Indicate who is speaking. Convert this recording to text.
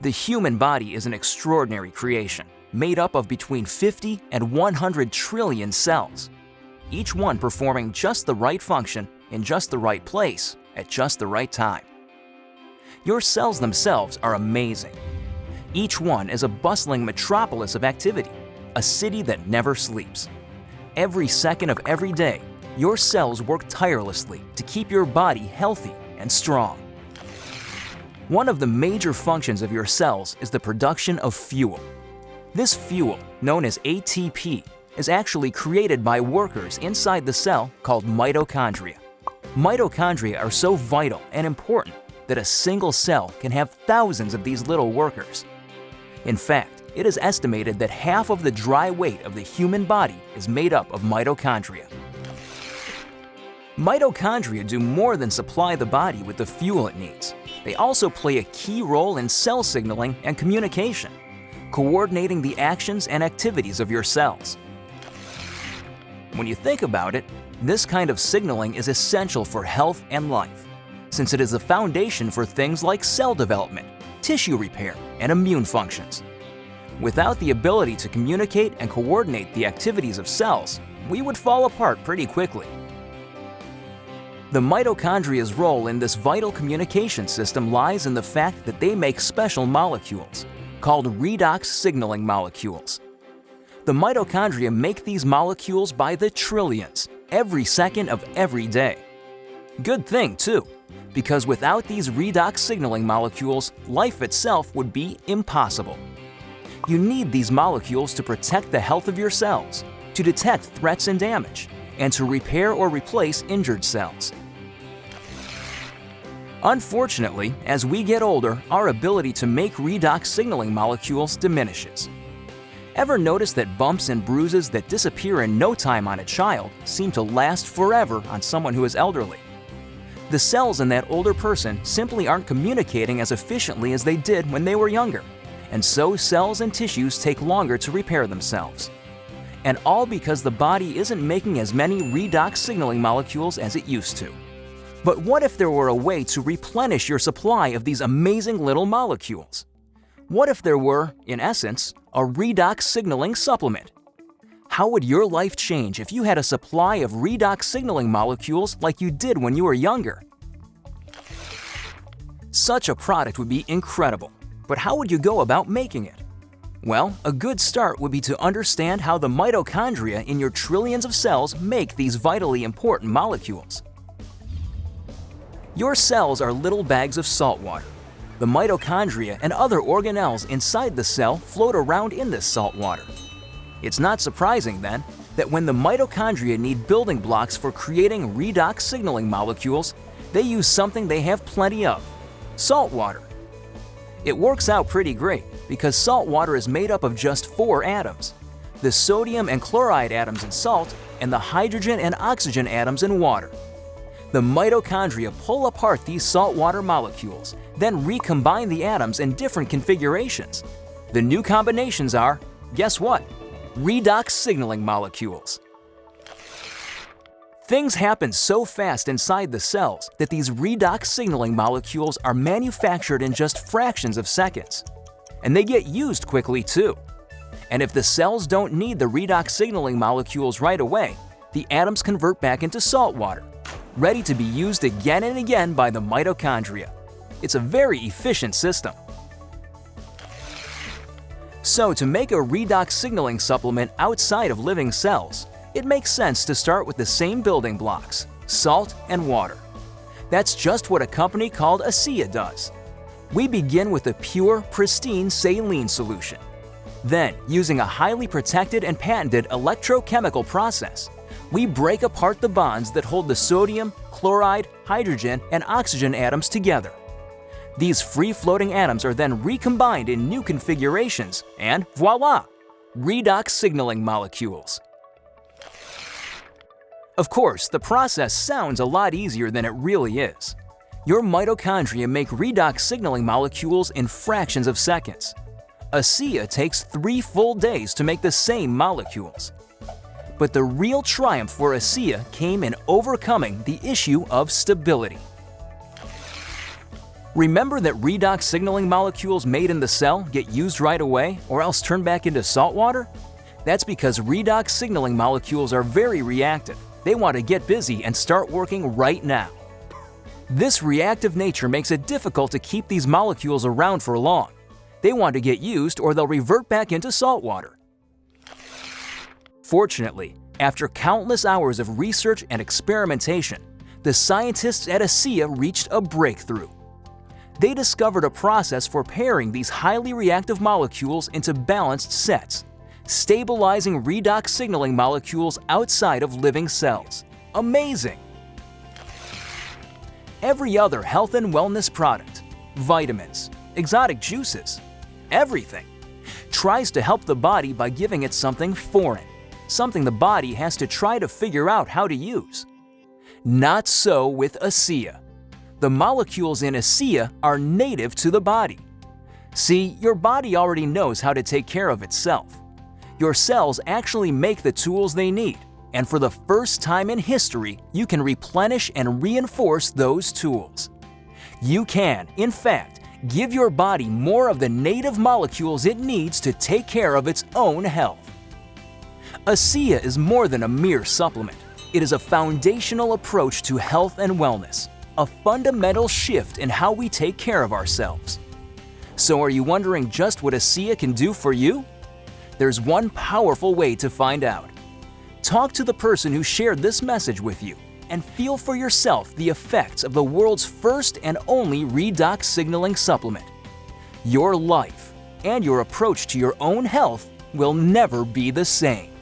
Speaker 1: The human body is an extraordinary creation, made up of between 50 and 100 trillion cells, each one performing just the right function in just the right place at just the right time. Your cells themselves are amazing. Each one is a bustling metropolis of activity, a city that never sleeps. Every second of every day, your cells work tirelessly to keep your body healthy and strong. One of the major functions of your cells is the production of fuel. This fuel, known as ATP, is actually created by workers inside the cell called mitochondria. Mitochondria are so vital and important that a single cell can have thousands of these little workers. In fact, it is estimated that half of the dry weight of the human body is made up of mitochondria. Mitochondria do more than supply the body with the fuel it needs. They also play a key role in cell signaling and communication, coordinating the actions and activities of your cells. When you think about it, this kind of signaling is essential for health and life, since it is the foundation for things like cell development, tissue repair, and immune functions. Without the ability to communicate and coordinate the activities of cells, we would fall apart pretty quickly. The mitochondria's role in this vital communication system lies in the fact that they make special molecules, called Redox Signaling Molecules. The mitochondria make these molecules by the trillions, every second of every day. Good thing, too, because without these redox signaling molecules, life itself would be impossible. You need these molecules to protect the health of your cells, to detect threats and damage, and to repair or replace injured cells. Unfortunately, as we get older, our ability to make redox signaling molecules diminishes. Ever notice that bumps and bruises that disappear in no time on a child seem to last forever on someone who is elderly? The cells in that older person simply aren't communicating as efficiently as they did when they were younger, and so cells and tissues take longer to repair themselves. And all because the body isn't making as many redox signaling molecules as it used to. But what if there were a way to replenish your supply of these amazing little molecules? What if there were, in essence, a redox signaling supplement? How would your life change if you had a supply of redox signaling molecules like you did when you were younger? Such a product would be incredible, but how would you go about making it? Well, a good start would be to understand how the mitochondria in your trillions of cells make these vitally important molecules. Your cells are little bags of salt water. The mitochondria and other organelles inside the cell float around in this salt water. It's not surprising, then, that when the mitochondria need building blocks for creating redox signaling molecules, they use something they have plenty of: salt water. It works out pretty great because salt water is made up of just 4 atoms: the sodium and chloride atoms in salt and the hydrogen and oxygen atoms in water. The mitochondria pull apart these saltwater molecules, then recombine the atoms in different configurations. The new combinations are, guess what? Redox signaling molecules. Things happen so fast inside the cells that these redox signaling molecules are manufactured in just fractions of seconds. And they get used quickly too. And if the cells don't need the redox signaling molecules right away, the atoms convert back into salt water, ready to be used again and again by the mitochondria. It's a very efficient system. So to make a redox signaling supplement outside of living cells, it makes sense to start with the same building blocks: salt and water. That's just what a company called ASEA does. We begin with a pure, pristine saline solution. Then, using a highly protected and patented electrochemical process, we break apart the bonds that hold the sodium, chloride, hydrogen, and oxygen atoms together. These free-floating atoms are then recombined in new configurations, and voila! Redox signaling molecules. Of course, the process sounds a lot easier than it really is. Your mitochondria make redox signaling molecules in fractions of seconds. ASEA takes 3 full days to make the same molecules. But the real triumph for ASEA came in overcoming the issue of stability. Remember that redox signaling molecules made in the cell get used right away or else turn back into salt water? That's because redox signaling molecules are very reactive. They want to get busy and start working right now. This reactive nature makes it difficult to keep these molecules around for long. They want to get used or they'll revert back into salt water. Fortunately, after countless hours of research and experimentation, the scientists at ASEA reached a breakthrough. They discovered a process for pairing these highly reactive molecules into balanced sets, stabilizing redox signaling molecules outside of living cells. Amazing! Every other health and wellness product, vitamins, exotic juices, everything, tries to help the body by giving it something foreign, something the body has to try to figure out how to use. Not so with ASEA. The molecules in ASEA are native to the body. See, your body already knows how to take care of itself. Your cells actually make the tools they need, and for the first time in history, you can replenish and reinforce those tools. You can, in fact, give your body more of the native molecules it needs to take care of its own health. ASEA is more than a mere supplement. It is a foundational approach to health and wellness, a fundamental shift in how we take care of ourselves. So are you wondering just what ASEA can do for you? There's one powerful way to find out. Talk to the person who shared this message with you and feel for yourself the effects of the world's first and only redox signaling supplement. Your life and your approach to your own health will never be the same.